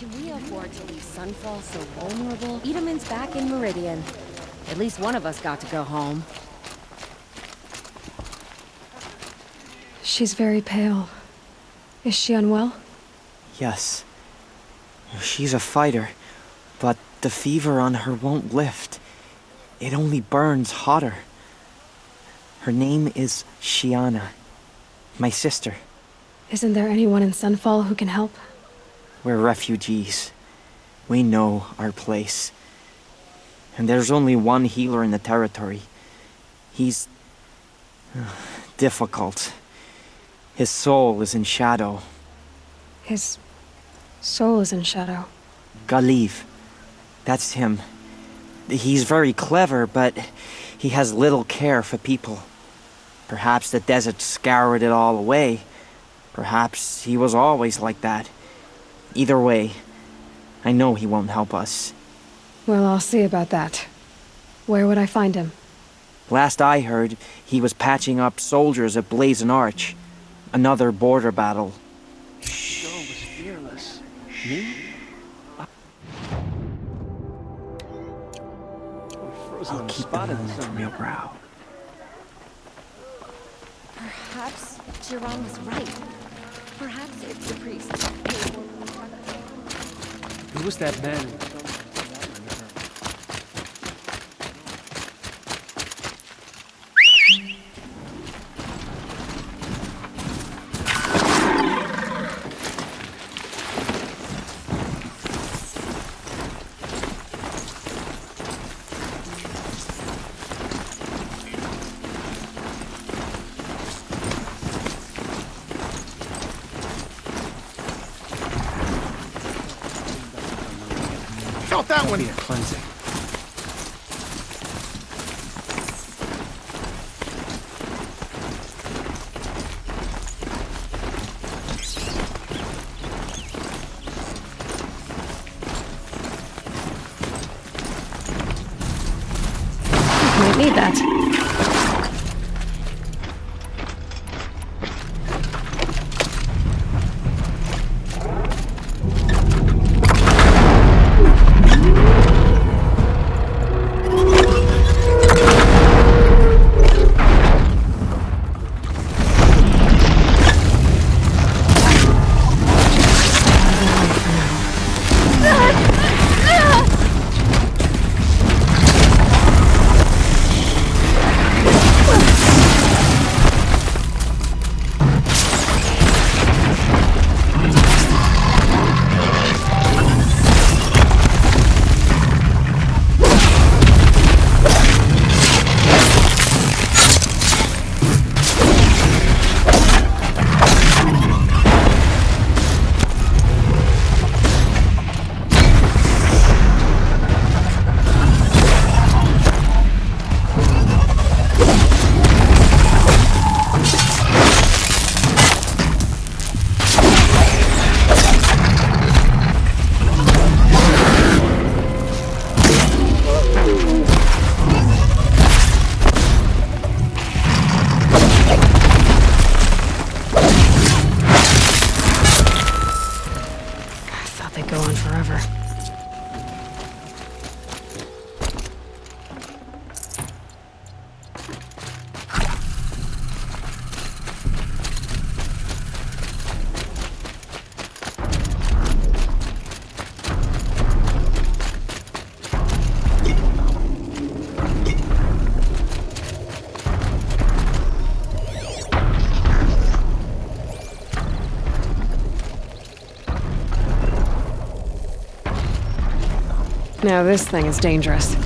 Can we afford to leave Sunfall so vulnerable? Edelman's back in Meridian. At least one of us got to go home. She's very pale. Is she unwell? Yes. She's a fighter, but the fever on her won't lift. It only burns hotter. Her name is Shiana. My sister. Isn't there anyone in Sunfall who can help? We're refugees. We know our place. And there's only one healer in the territory. He's difficult. His soul is in shadow. His soul is in shadow. Galiv. That's him. He's very clever, but he has little care for people. Perhaps the desert scoured it all away. Perhaps he was always like that. Either way, I know he won't help us. Well, I'll see about that. Where would I find him? Last I heard, he was patching up soldiers at Blazon Arch. Another border battle. Joe was fearless. Me? I'll keep the moment from your brow. Perhaps Jiran was right. Perhaps it's the priest. Who was that man? Felt that one. Be a cleansing. Might need that. Now this thing is dangerous.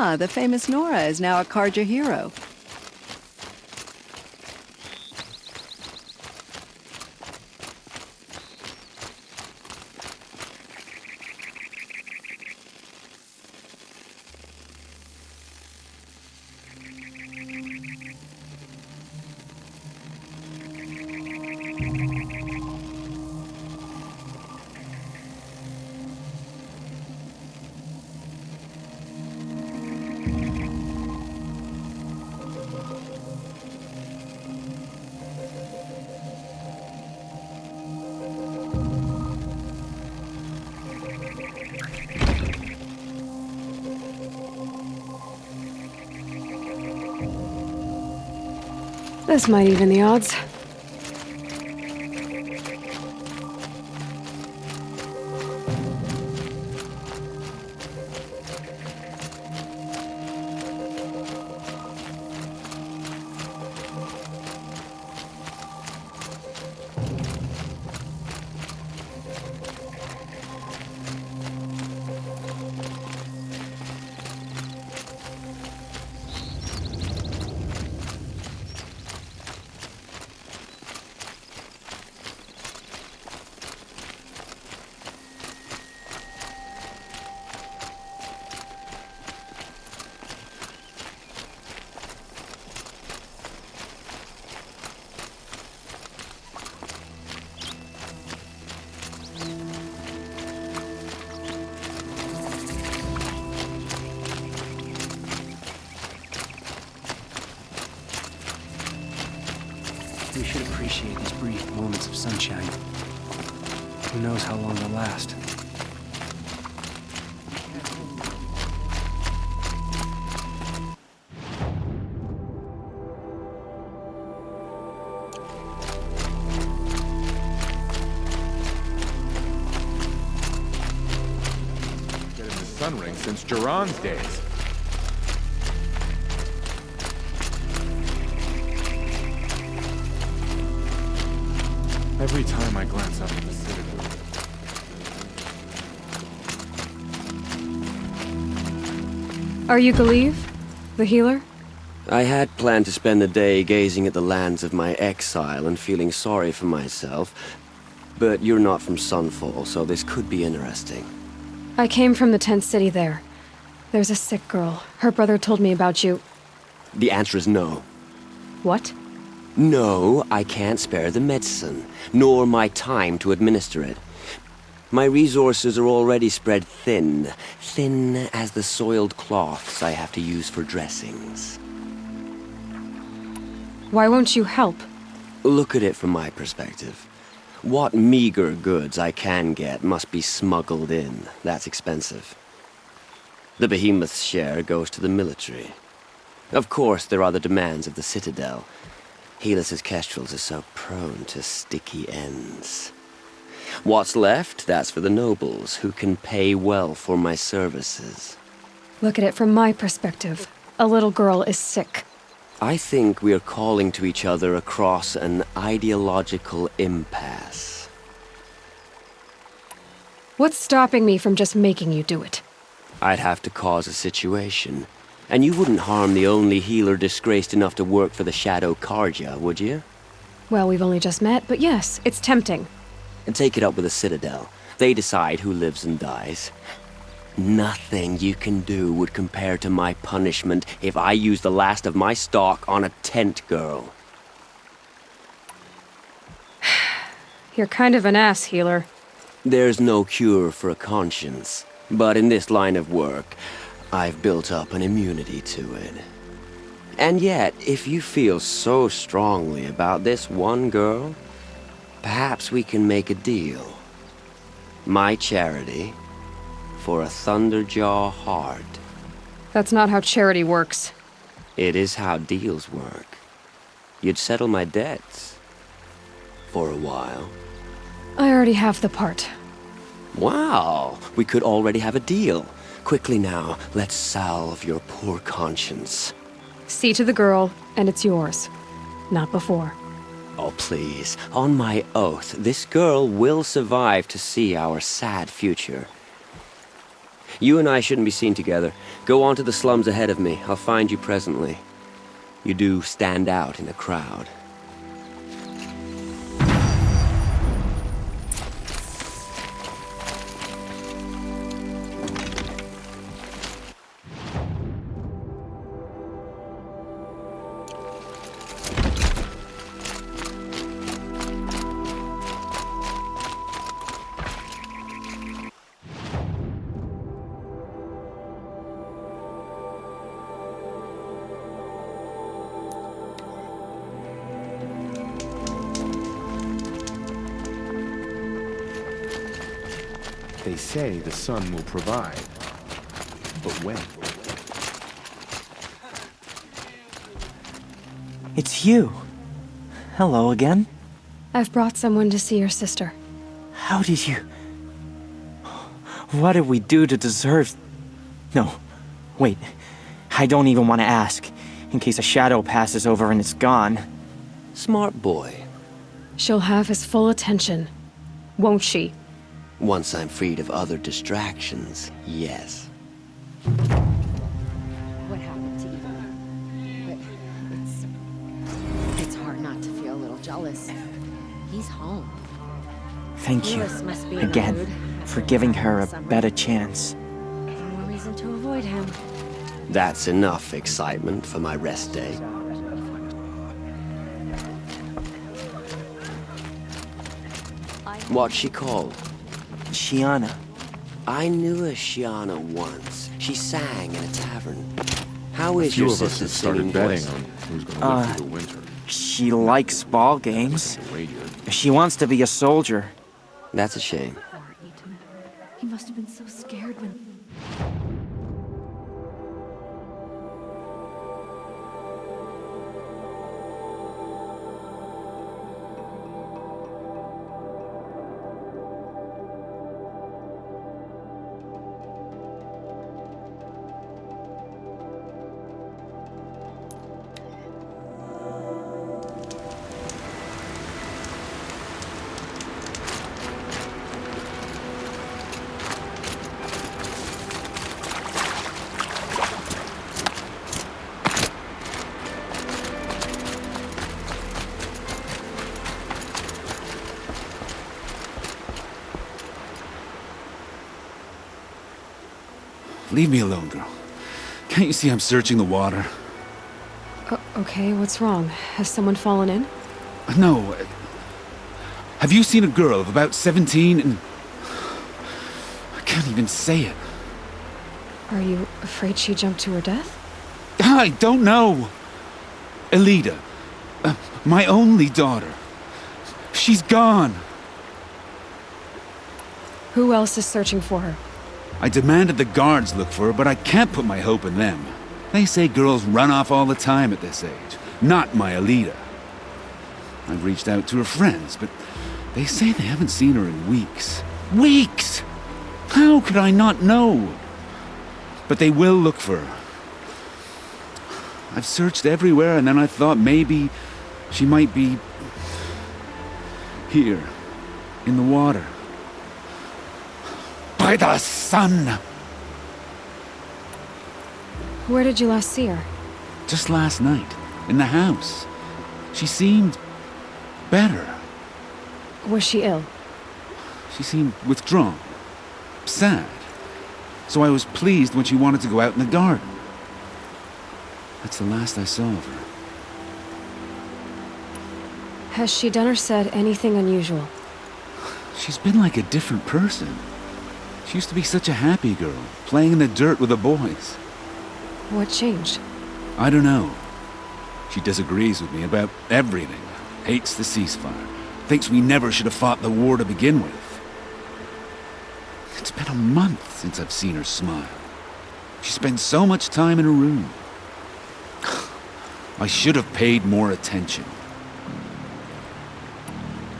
Ah, the famous Nora is now a Karja hero. This might even the odds. We should appreciate these brief moments of sunshine. Who knows how long they'll last. Been in the Sun Ring since Duran's days. Every time I glance up at the Citadel. Are you Galeev? The healer? I had planned to spend the day gazing at the lands of my exile and feeling sorry for myself, but you're not from Sunfall, so this could be interesting. I came from the tent city there. There's a sick girl. Her brother told me about you. The answer is no. What? No, I can't spare the medicine, nor my time to administer it. My resources are already spread thin, thin as the soiled cloths I have to use for dressings. Why won't you help? Look at it from my perspective. What meager goods I can get must be smuggled in. That's expensive. The behemoth's share goes to the military. Of course, there are the demands of the Citadel. Helis's kestrels are so prone to sticky ends. What's left, that's for the nobles, who can pay well for my services. Look at it from my perspective. A little girl is sick. I think we are calling to each other across an ideological impasse. What's stopping me from just making you do it? I'd have to cause a situation. And you wouldn't harm the only healer disgraced enough to work for the Shadow Karja, would you? Well, we've only just met, but yes, it's tempting. And take it up with the Citadel. They decide who lives and dies. Nothing you can do would compare to my punishment if I use the last of my stock on a tent girl. You're kind of an ass, healer. There's no cure for a conscience. But in this line of work, I've built up an immunity to it. And yet, if you feel so strongly about this one girl, perhaps we can make a deal. My charity for a Thunderjaw heart. That's not how charity works. It is how deals work. You'd settle my debts. For a while. I already have the part. Wow, we could already have a deal. Quickly now, let's salve your poor conscience. See to the girl, and it's yours. Not before. Oh, please. On my oath, this girl will survive to see our sad future. You and I shouldn't be seen together. Go on to the slums ahead of me. I'll find you presently. You do stand out in a crowd. They say the sun will provide. But when? It's you. Hello again. I've brought someone to see your sister. How did you... What did we do to deserve... No, wait. I don't even want to ask, in case a shadow passes over and it's gone. Smart boy. She'll have his full attention, won't she? Once I'm freed of other distractions, yes. What happened to Eva? It's hard not to feel a little jealous. He's home. Thank you, Lewis must be in the again, mood. for giving her a better chance. No more reason to avoid him. That's enough excitement for my rest day. What's she called? Shiana. I knew a Shiana once. She sang in a tavern. How is A few your of us sister's have singing started betting voice? on who's going to live through the winter. She likes ball games. Wager. She wants to be a soldier. That's a shame. Poor Ethan. He must have been so scared when... Leave me alone, girl. Can't you see I'm searching the water? Okay, what's wrong? Has someone fallen in? No. Have you seen a girl of about 17 and... I can't even say it. Are you afraid she jumped to her death? I don't know. Elida. My only daughter. She's gone. Who else is searching for her? I demanded the guards look for her, but I can't put my hope in them. They say girls run off all the time at this age. Not my Elida. I've reached out to her friends, but they say they haven't seen her in weeks. Weeks! How could I not know? But they will look for her. I've searched everywhere, and then I thought maybe she might be... here, in the water. By the sun! Where did you last see her? Just last night, in the house. She seemed... better. Was she ill? She seemed withdrawn. Sad. So I was pleased when she wanted to go out in the garden. That's the last I saw of her. Has she done or said anything unusual? She's been like a different person. She used to be such a happy girl, playing in the dirt with the boys. What changed? I don't know. She disagrees with me about everything. Hates the ceasefire. Thinks we never should have fought the war to begin with. It's been a month since I've seen her smile. She spends so much time in her room. I should have paid more attention.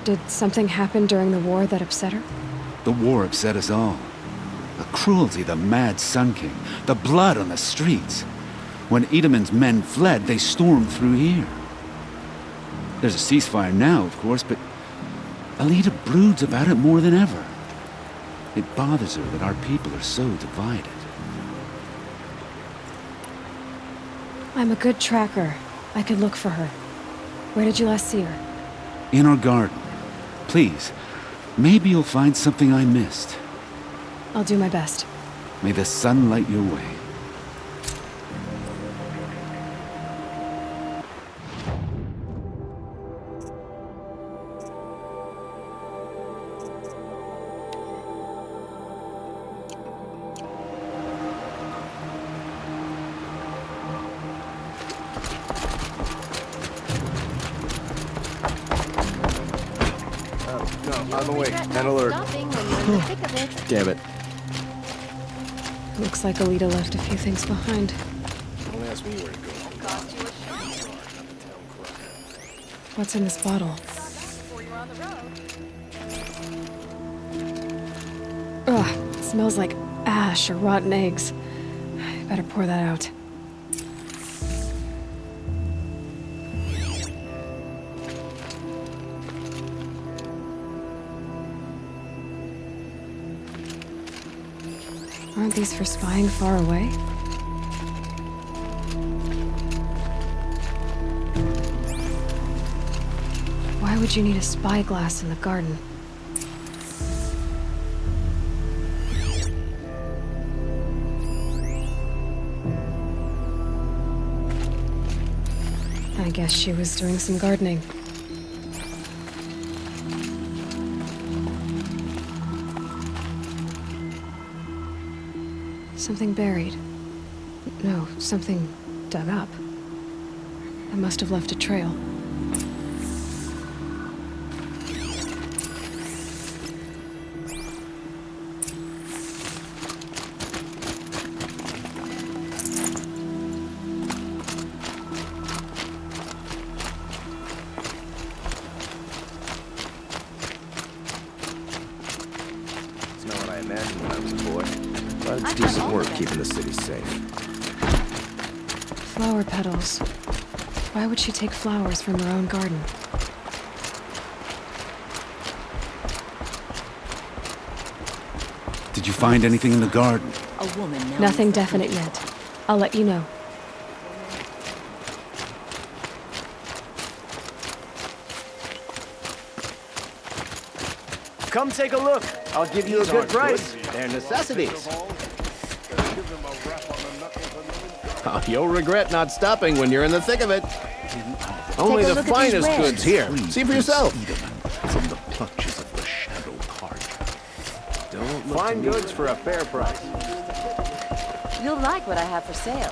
Did something happen during the war that upset her? The war upset us all. The cruelty, the mad Sun King, the blood on the streets. When Edamon's men fled, they stormed through here. There's a ceasefire now, of course, but Elida broods about it more than ever. It bothers her that our people are so divided. I'm a good tracker. I could look for her. Where did you last see her? In our garden. Please, maybe you'll find something I missed. I'll do my best. May the sun light your way. On the way. And alert. Damn it. Looks like Alita left a few things behind. Don't ask me where to go. What's in this bottle? Ugh, it smells like ash or rotten eggs. I better pour that out. Aren't these for spying far away? Why would you need a spyglass in the garden? I guess she was doing some gardening. Something buried. No, something dug up. I must have left a trail. It's not what I imagined when I was a boy. But it's decent work keeping the city safe. Flower petals. Why would she take flowers from her own garden? Did you find anything in the garden? A woman now. Nothing definite yet. I'll let you know. Come take a look. I'll give you a good price. They're necessities. Oh, you'll regret not stopping when you're in the thick of it. Only the finest goods here. See for yourself. From the clutches of the shadow card. Don't find goods for a fair price. You'll like what I have for sale.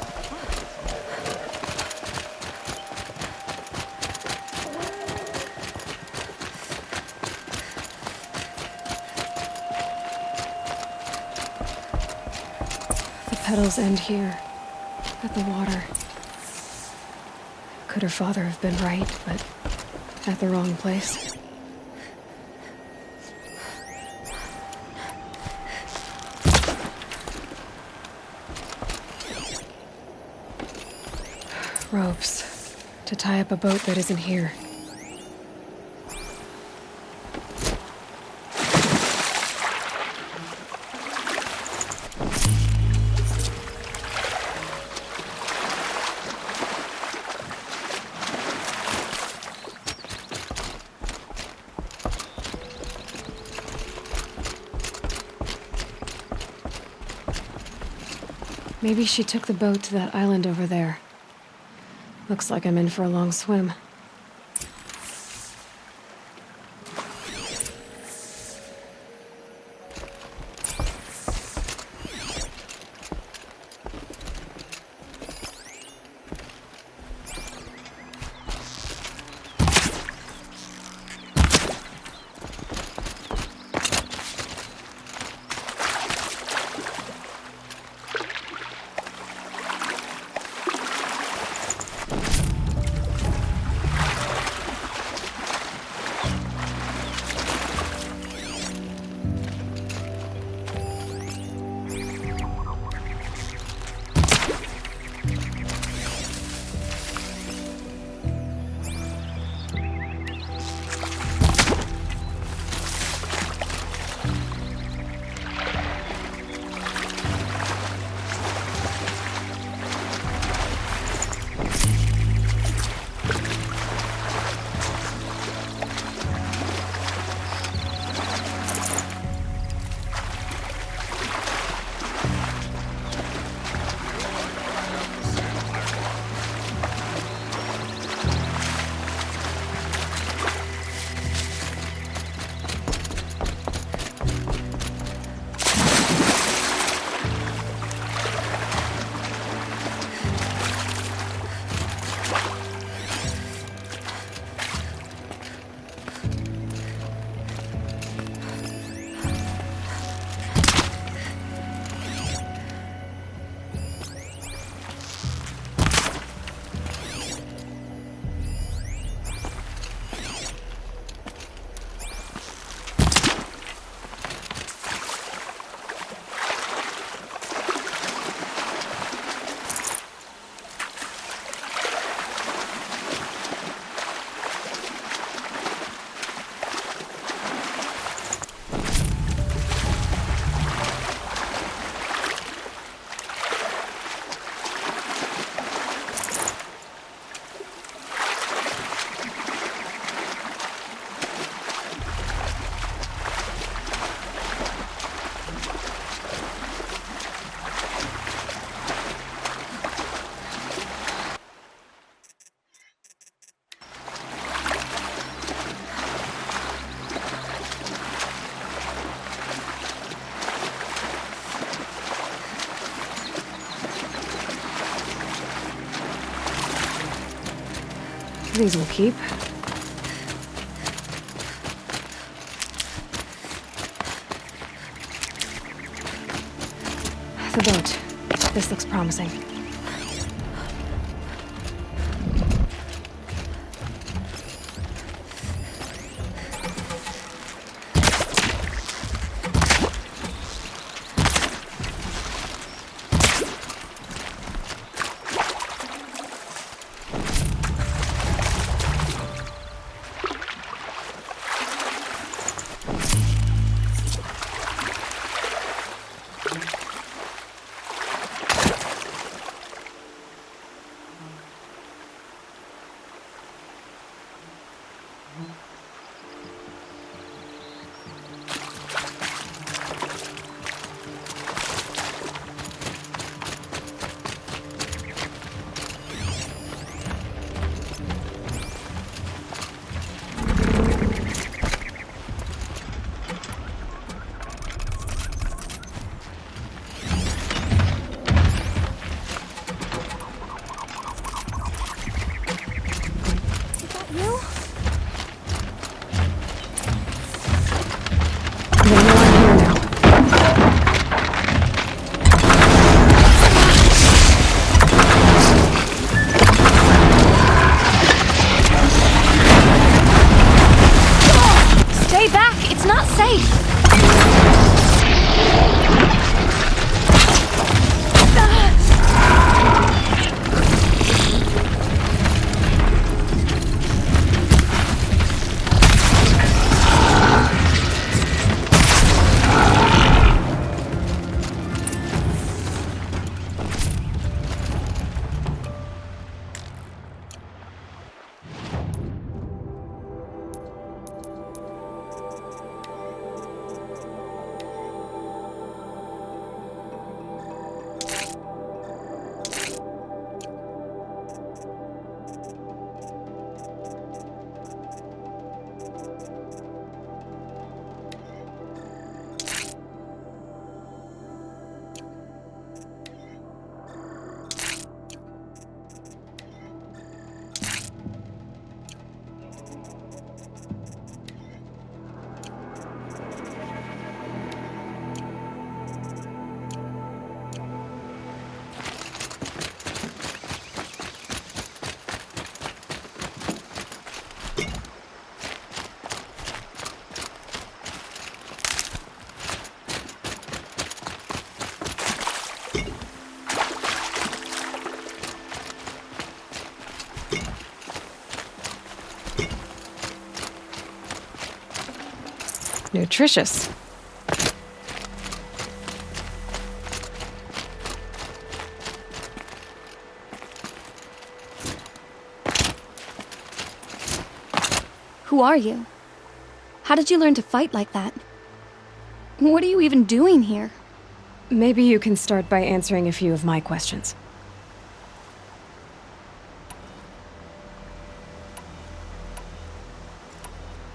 The petals end here, at the water. Could her father have been right, but at the wrong place? Ropes to tie up a boat that isn't here. Maybe she took the boat to that island over there. Looks like I'm in for a long swim. these will keep. The boat. This looks promising. Nutritious. Who are you? How did you learn to fight like that? What are you even doing here? Maybe you can start by answering a few of my questions.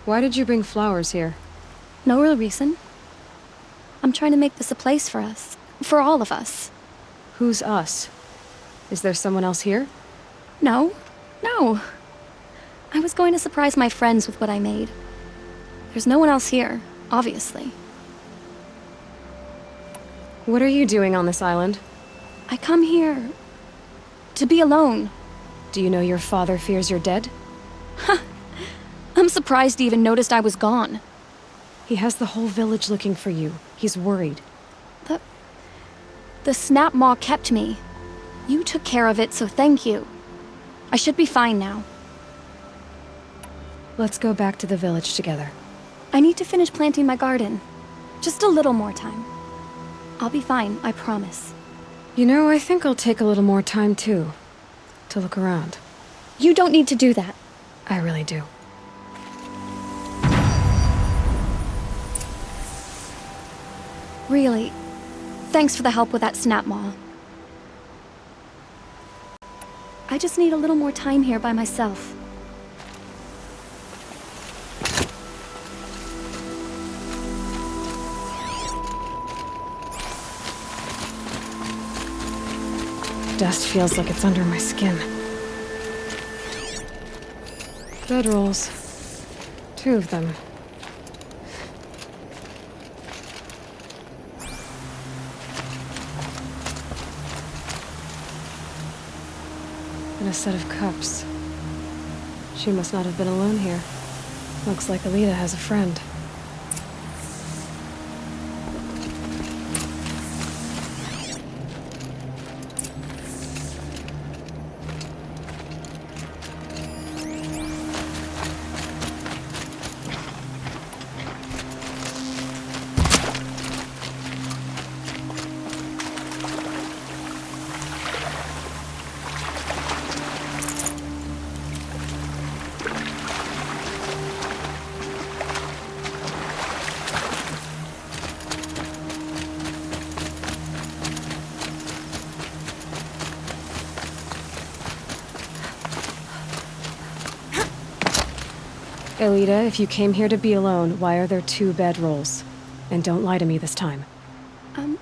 Why did you bring flowers here? No real reason. I'm trying to make this a place for us. For all of us. Who's us? Is there someone else here? No. No. I was going to surprise my friends with what I made. There's no one else here, obviously. What are you doing on this island? I come here to be alone. Do you know your father fears you're dead? I'm surprised he even noticed I was gone. He has the whole village looking for you. He's worried. The snap maw kept me. You took care of it, so thank you. I should be fine now. Let's go back to the village together. I need to finish planting my garden. Just a little more time. I'll be fine, I promise. You know, I think I'll take a little more time too. To look around. You don't need to do that. I really do. Really. Thanks for the help with that snap maw. I just need a little more time here by myself. Dust feels like it's under my skin. Bedrolls. 2 of them. And a set of cups. She must not have been alone here. Looks like Alita has a friend. Alita, if you came here to be alone, why are there 2 bedrolls? And don't lie to me this time. By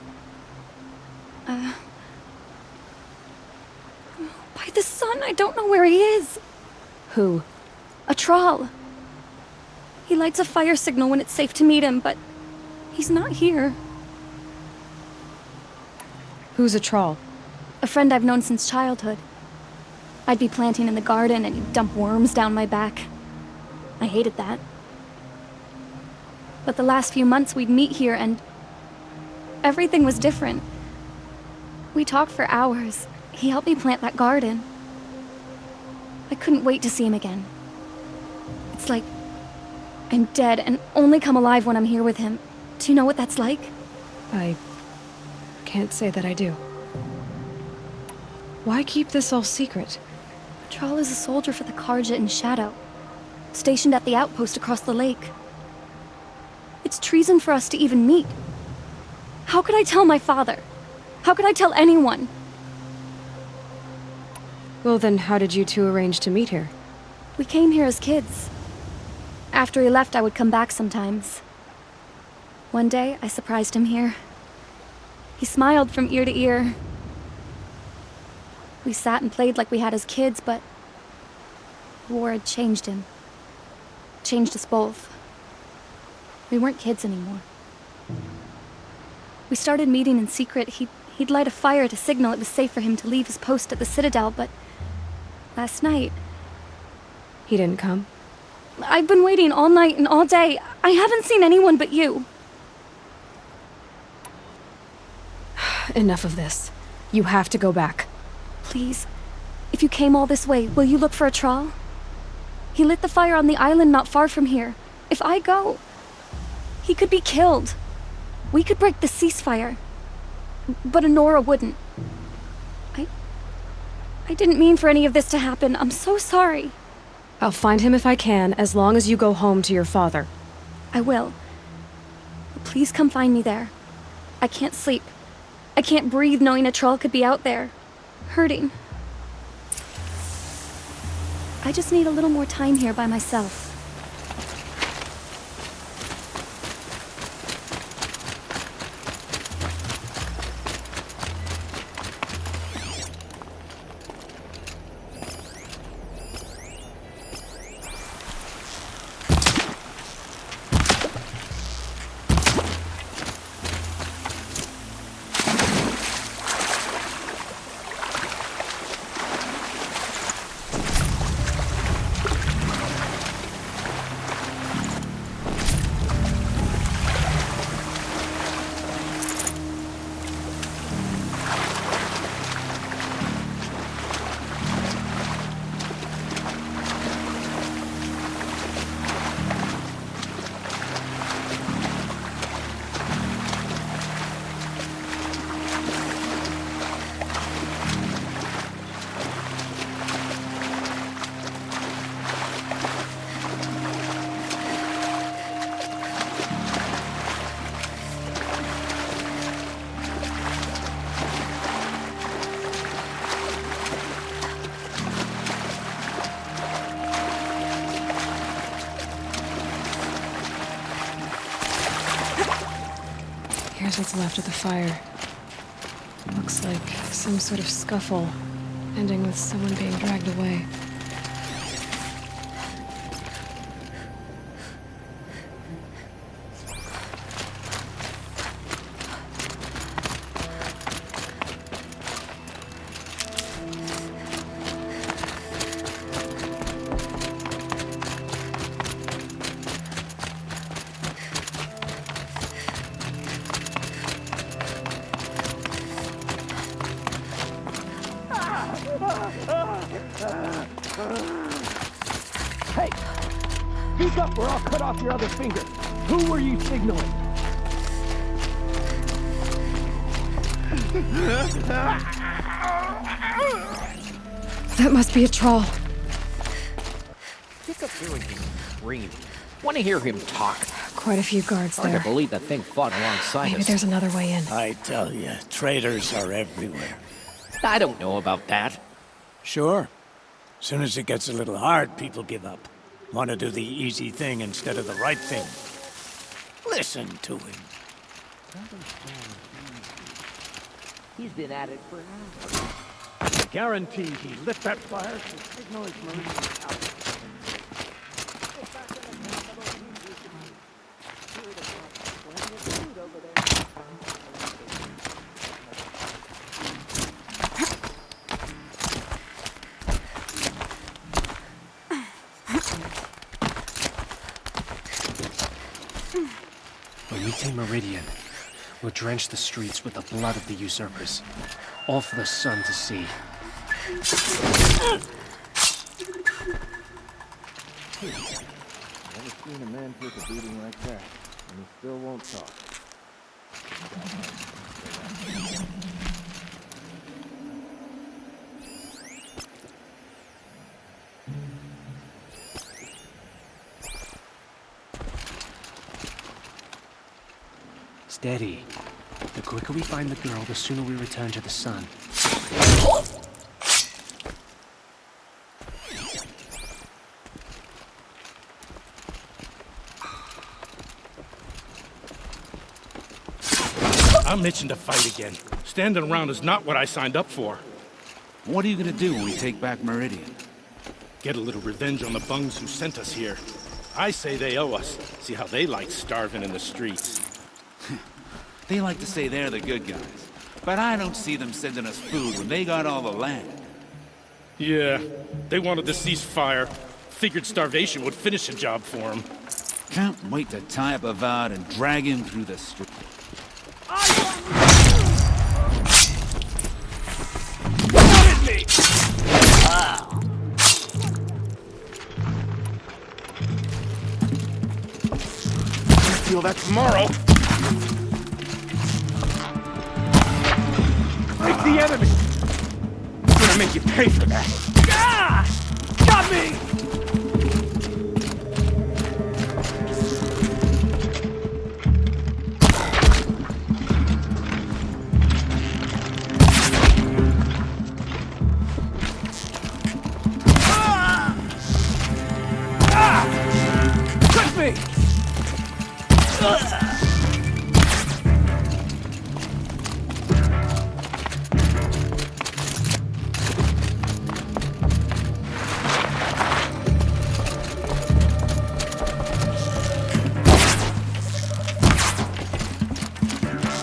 the sun, I don't know where he is. Who? A troll. He lights a fire signal when it's safe to meet him, but he's not here. Who's a troll? A friend I've known since childhood. I'd be planting in the garden and he'd dump worms down my back. I hated that. But the last few months we'd meet here and everything was different. We talked for hours. He helped me plant that garden. I couldn't wait to see him again. It's like I'm dead and only come alive when I'm here with him. Do you know what that's like? I can't say that I do. Why keep this all secret? Troll is a soldier for the Karja in Shadow, stationed at the outpost across the lake. It's treason for us to even meet. How could I tell my father? How could I tell anyone? Well then, how did you 2 arrange to meet here? We came here as kids. After he left, I would come back sometimes. One day, I surprised him here. He smiled from ear to ear. We sat and played like we had as kids, but the war had changed him. Changed us both. We weren't kids anymore. We started meeting in secret. He'd light a fire to signal it was safe for him to leave his post at the Citadel, but last night... He didn't come? I've been waiting all night and all day. I haven't seen anyone but you. Enough of this. You have to go back. Please, if you came all this way, will you look for a troll? He lit the fire on the island not far from here. If I go, he could be killed. We could break the ceasefire. But Honora wouldn't. I didn't mean for any of this to happen. I'm so sorry. I'll find him if I can, as long as you go home to your father. I will. But please come find me there. I can't sleep. I can't breathe knowing a troll could be out there, hurting. I just need a little more time here by myself. Here's what's left of the fire. Looks like some sort of scuffle, ending with someone being dragged away. Speak up or I'll cut off your other finger. Who were you signaling? That must be a troll. Get up here and scream. Want to hear him talk. Quite a few guards Hard there. to believe that thing fought alongside Maybe us. there's another way in. I tell you, traitors are everywhere. I don't know about that. Sure. Soon as it gets a little hard, people give up. Want to do the easy thing instead of the right thing. Listen to him. He's been at it for hours. I guarantee he lit that fire to signal his Meridian out. When we take Meridian, we'll drench the streets with the blood of the usurpers. All for the sun to see. Never seen a man take a beating like that, and he still won't talk. Steady. The quicker we find the girl, the sooner we return to the sun. I'm itching to fight again. Standing around is not what I signed up for. What are you gonna do when we take back Meridian? Get a little revenge on the bungs who sent us here. I say they owe us. See how they like starving in the streets. They like to say they're the good guys, but I don't see them sending us food when they got all the land. Yeah, they wanted to cease fire. Figured starvation would finish the job for them. Can't wait to tie up Avad and drag him through the street. Feel that tomorrow. Break the enemy! I'm gonna make you pay for that. Ah! Got me!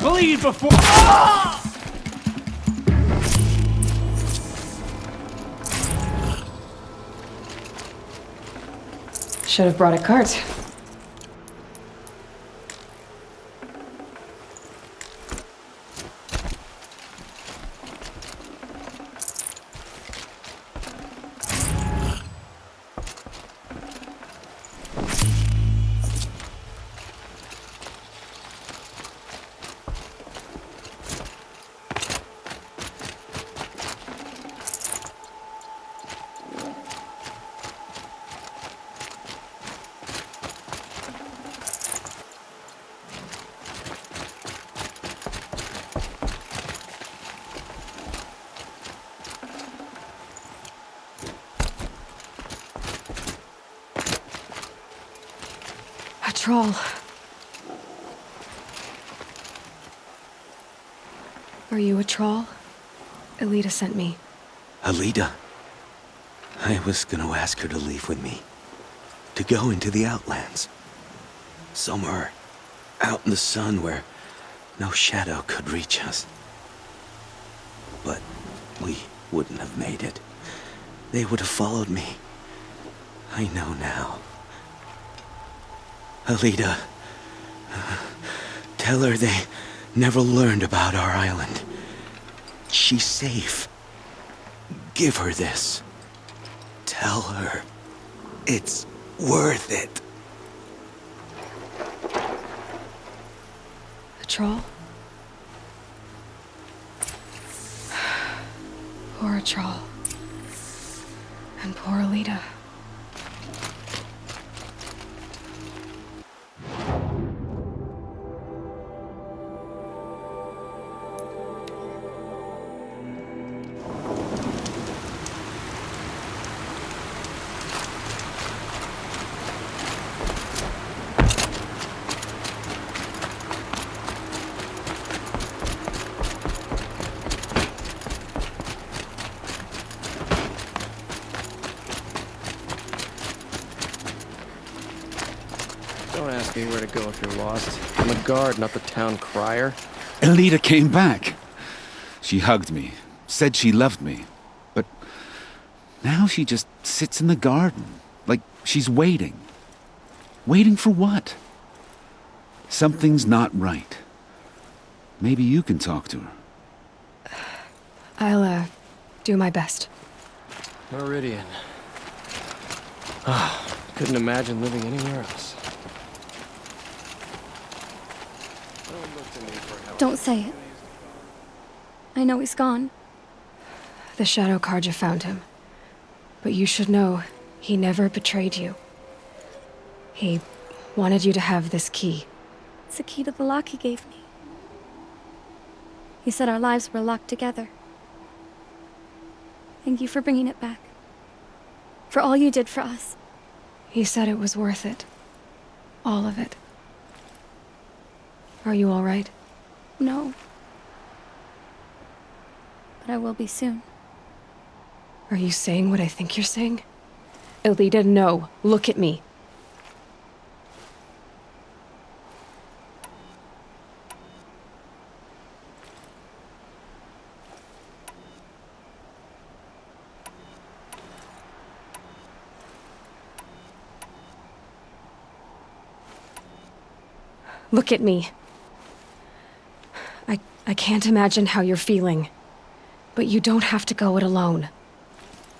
Bleed before... Ah! Should have brought a cart. A troll. Are you a troll? Elita sent me. Alita? I was gonna ask her to leave with me. To go into the Outlands. Somewhere out in the sun where no shadow could reach us. But we wouldn't have made it. They would have followed me. I know now. Alita, tell her they never learned about our island. She's safe. Give her this. Tell her it's worth it. troll? Poor troll. And poor Alita. Don't ask me where to go if you're lost. I'm a guard, not the town crier. Alita came back. She hugged me, said she loved me. But now she just sits in the garden, like she's waiting. Waiting for what? Something's not right. Maybe you can talk to her. I'll, do my best. Meridian. Couldn't imagine living anywhere else. Don't say it. I know he's gone. The Shadow Carja found him. But you should know, he never betrayed you. He wanted you to have this key. It's the key to the lock he gave me. He said our lives were locked together. Thank you for bringing it back. For all you did for us. He said it was worth it. All of it. Are you all right? No. But I will be soon. Are you saying what I think you're saying? Alita, no. Look at me. Look at me. I can't imagine how you're feeling. But you don't have to go it alone.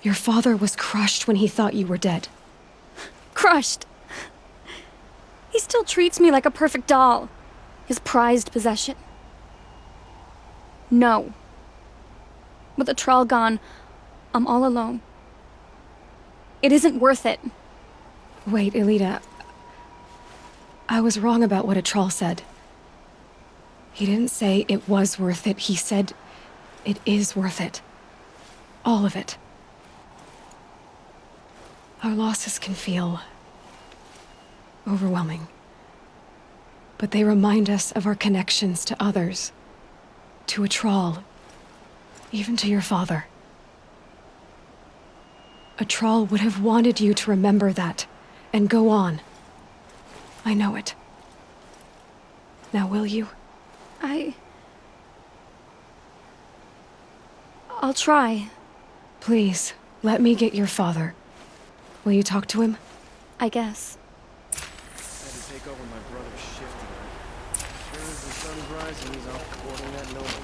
Your father was crushed when he thought you were dead. Crushed! He still treats me like a perfect doll. His prized possession. No. With the Trawl gone, I'm all alone. It isn't worth it. Wait, Alita. I was wrong about what a Trawl said. He didn't say it was worth it. He said it is worth it. All of it. Our losses can feel overwhelming. But they remind us of our connections to others. To a Trawl. Even to your father. A Trawl would have wanted you to remember that and go on. I know it. Now will you? I'll try. Please, let me get your father. Will you talk to him? I guess. I had to take over my brother's shift tonight. Sure as the sun's rising, he's off boarding that Nova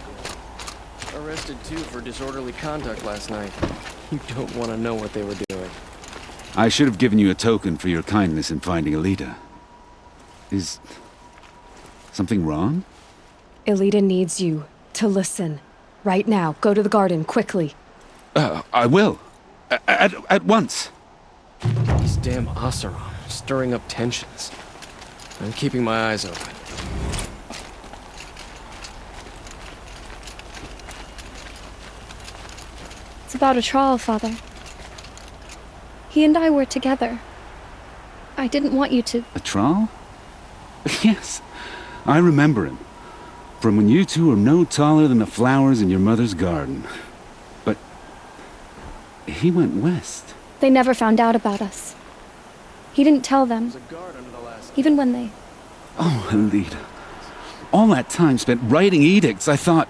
Gold. Arrested too for disorderly conduct last night. You don't want to know what they were doing. I should have given you a token for your kindness in finding Alita. Is something wrong? Alita needs you to listen. Right now. Go to the garden, quickly. I will. At once. These damn Oseram, stirring up tensions. I'm keeping my eyes open. It's about a Trawl, Father. He and I were together. I didn't want you to... A Trawl? Yes, I remember him. From when you two were no taller than the flowers in your mother's garden. But he went west. They never found out about us. He didn't tell them. Even when they... Oh, Alita. All that time spent writing edicts, I thought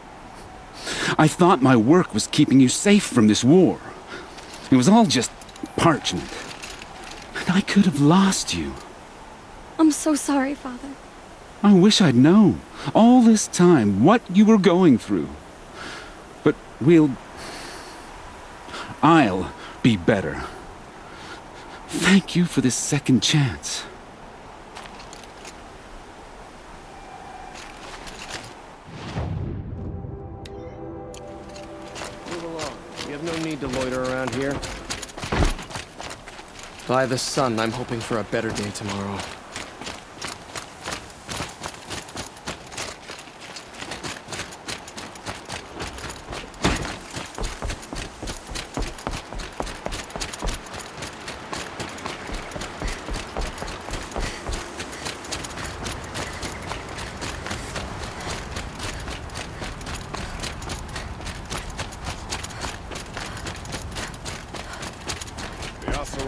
my work was keeping you safe from this war. It was all just parchment. And I could have lost you. I'm so sorry, Father. I wish I'd known, all this time, what you were going through. But I'll be better. Thank you for this second chance. You have no need to loiter around here. By the sun, I'm hoping for a better day tomorrow.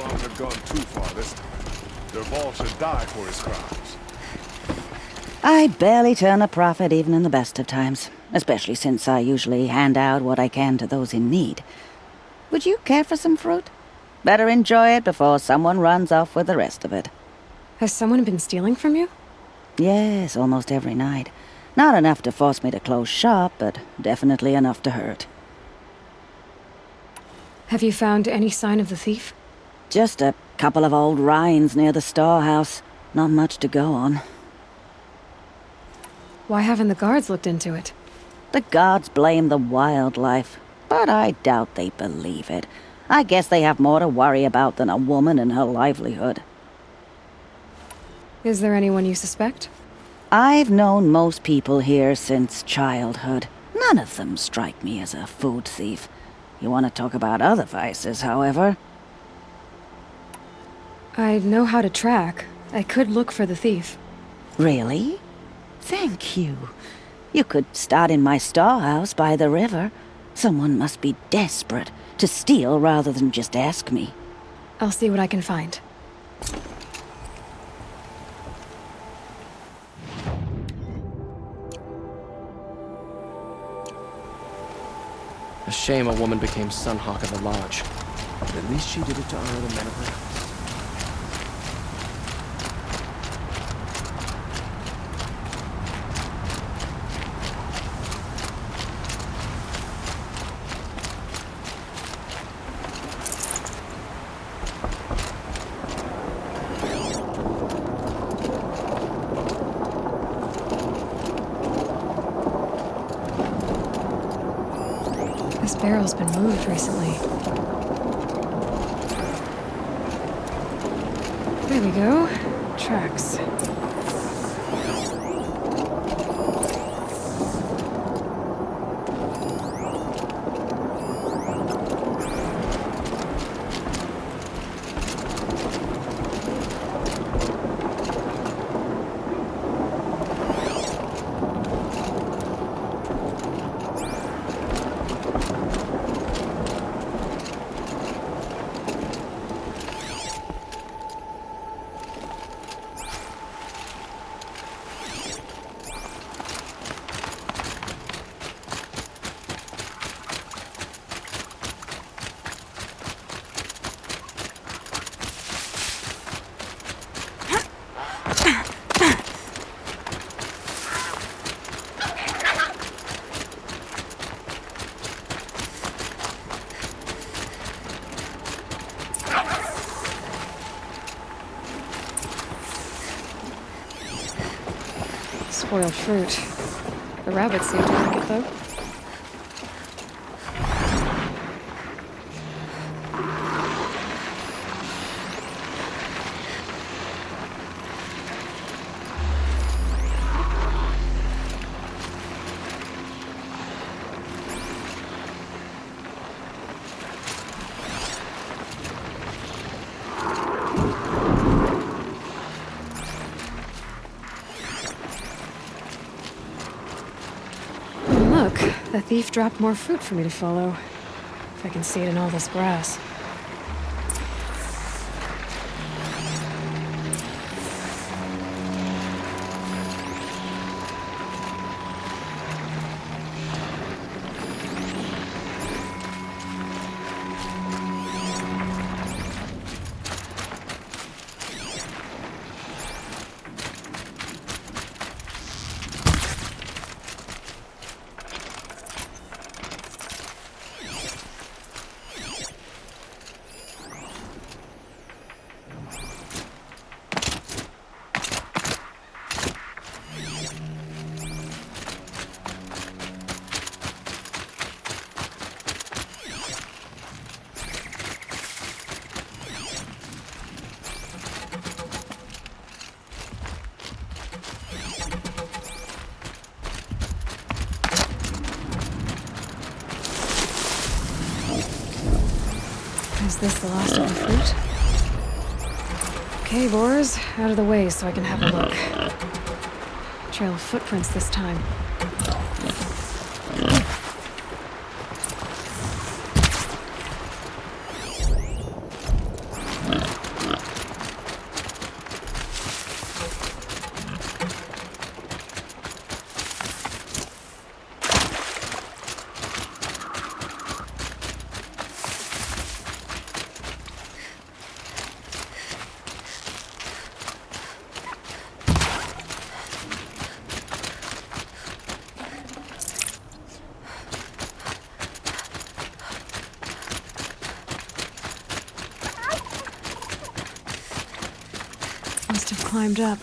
Have gone too far this time. Derval should die for his crimes. I barely turn a profit even in the best of times, especially since I usually hand out what I can to those in need. Would you care for some fruit? Better enjoy it before someone runs off with the rest of it. Has someone been stealing from you? Yes, almost every night. Not enough to force me to close shop, but definitely enough to hurt. Have you found any sign of the thief? Just a couple of old rinds near the storehouse. Not much to go on. Why haven't the guards looked into it? The guards blame the wildlife, but I doubt they believe it. I guess they have more to worry about than a woman and her livelihood. Is there anyone you suspect? I've known most people here since childhood. None of them strike me as a food thief. You want to talk about other vices, however? I know how to track. I could look for the thief. Really? Thank you. You could start in my storehouse by the river. Someone must be desperate to steal rather than just ask me. I'll see what I can find. A shame a woman became Sunhawk of the Lodge. But at least she did it to honor the men of her house. This barrel's been moved recently. There we go. Tracks. Spoiled fruit. The rabbits seem to like it, though. Look, the thief dropped more fruit for me to follow. If I can see it in all this grass. Is this the last of the fruit? Okay, boars, out of the way so I can have a look. Trail of footprints this time. Must have climbed up.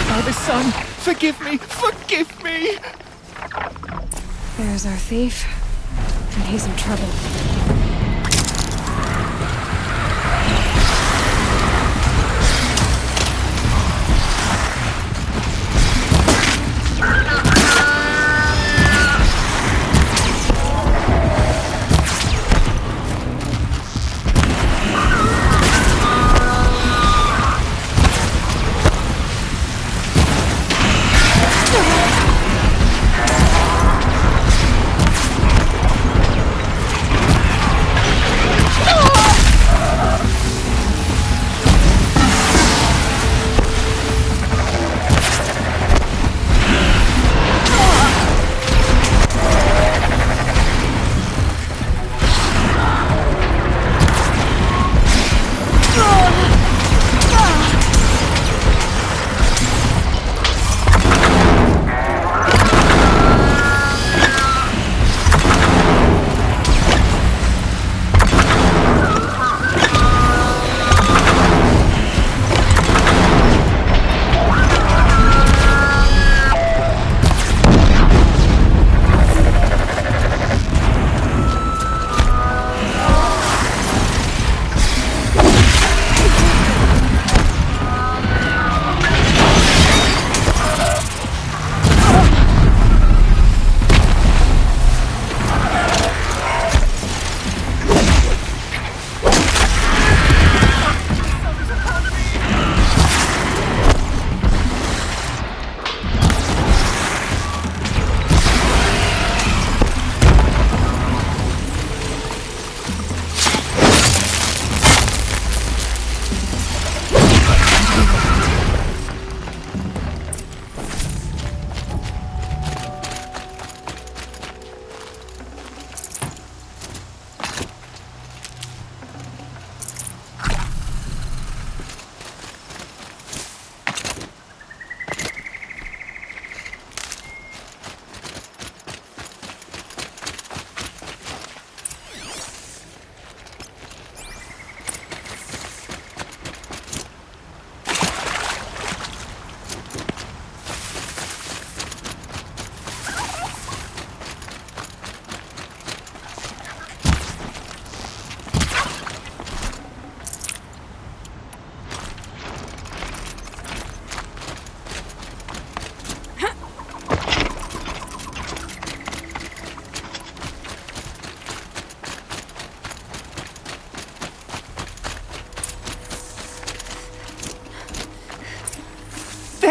Father, son, forgive me! Forgive me! There's our thief. And he's in trouble.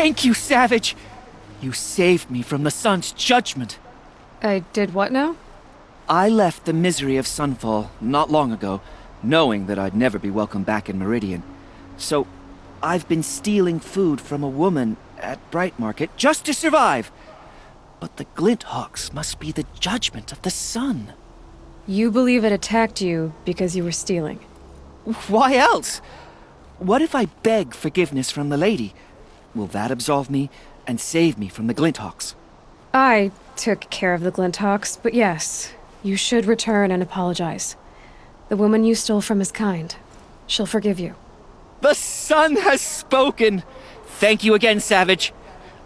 Thank you, Savage! You saved me from the sun's judgment. I did what now? I left the misery of Sunfall not long ago, knowing that I'd never be welcome back in Meridian. So, I've been stealing food from a woman at Bright Market just to survive. But the Glinthawks must be the judgment of the sun. You believe it attacked you because you were stealing? Why else? What if I beg forgiveness from the lady? Will that absolve me and save me from the Glinthawks? I took care of the Glinthawks, but yes, you should return and apologize. The woman you stole from is kind. She'll forgive you. The sun has spoken! Thank you again, Savage.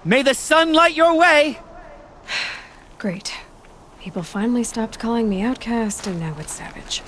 May the sun light your way! Great. People finally stopped calling me outcast, and now it's savage.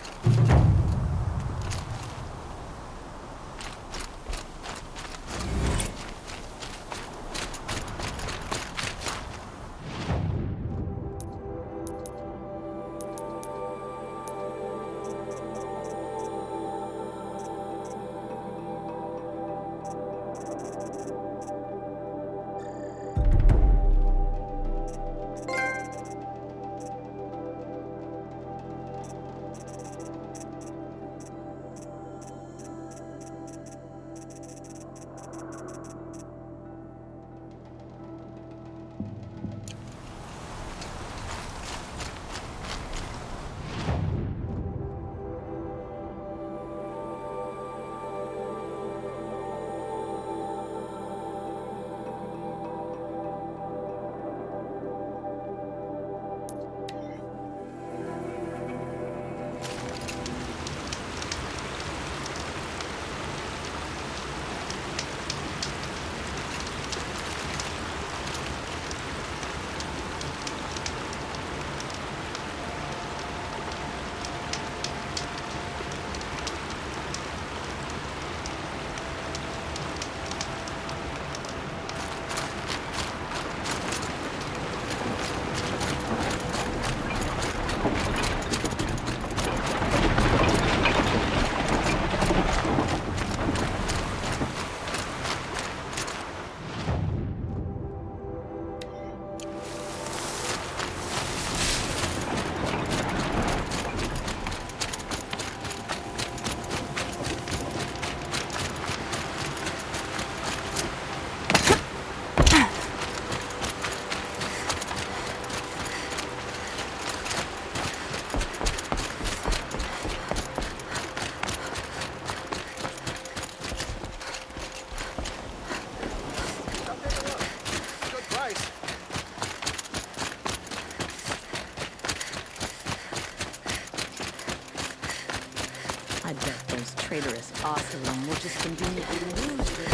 I bet those traitorous Oseram will just conveniently lose their...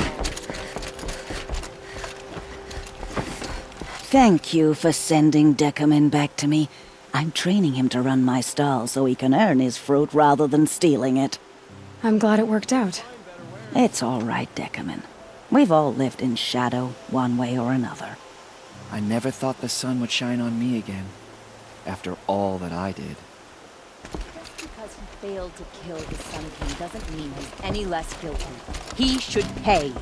Thank you for sending Decamin back to me. I'm training him to run my stall so he can earn his fruit rather than stealing it. I'm glad it worked out. It's all right, Decamin. We've all lived in shadow, one way or another. I never thought the sun would shine on me again, after all that I did. Just because he failed to kill the Sun King doesn't mean he's any less guilty. He should pay.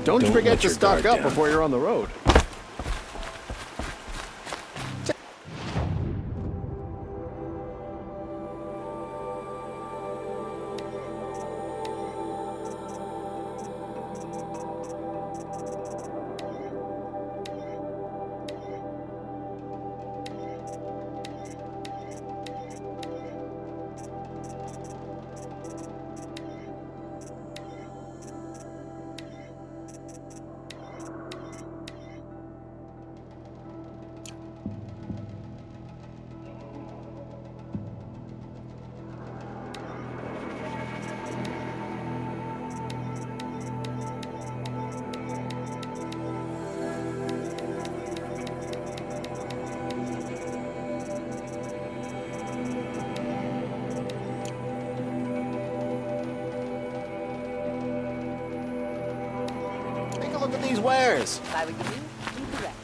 Don't forget to stock up before you're on the road. Look at these wares. If I were you, do correct.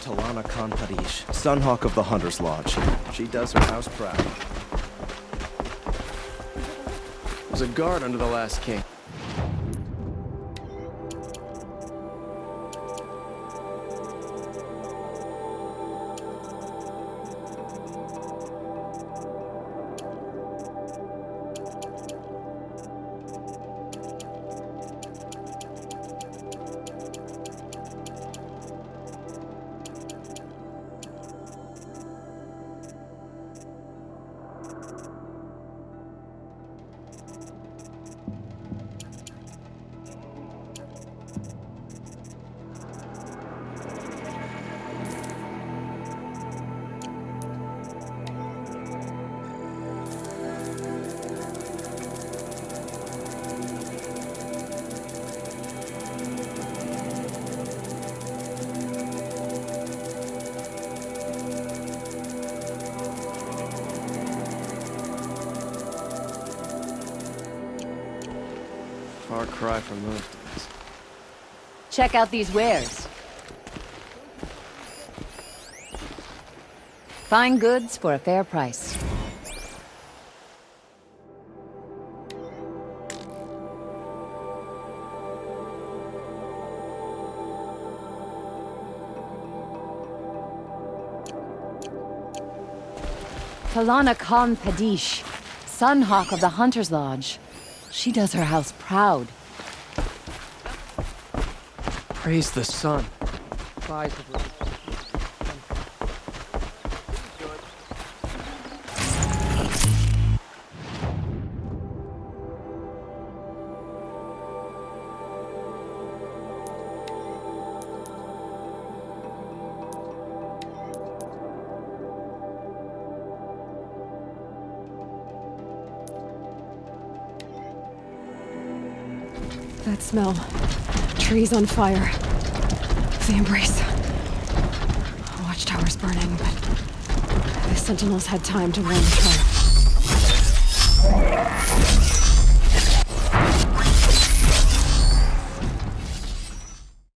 Talana Kantarish, Sunhawk of the Hunter's Lodge. She does her house proud. There's a guard under the last king. far cry from those days. Check out these wares. Fine goods for a fair price. Kalana Khan Padish, Sunhawk of the Hunter's Lodge. She does her house proud. Praise the sun. That smell. Trees on fire. The embrace. Watchtower's burning, but the sentinels had time to warn the tribe.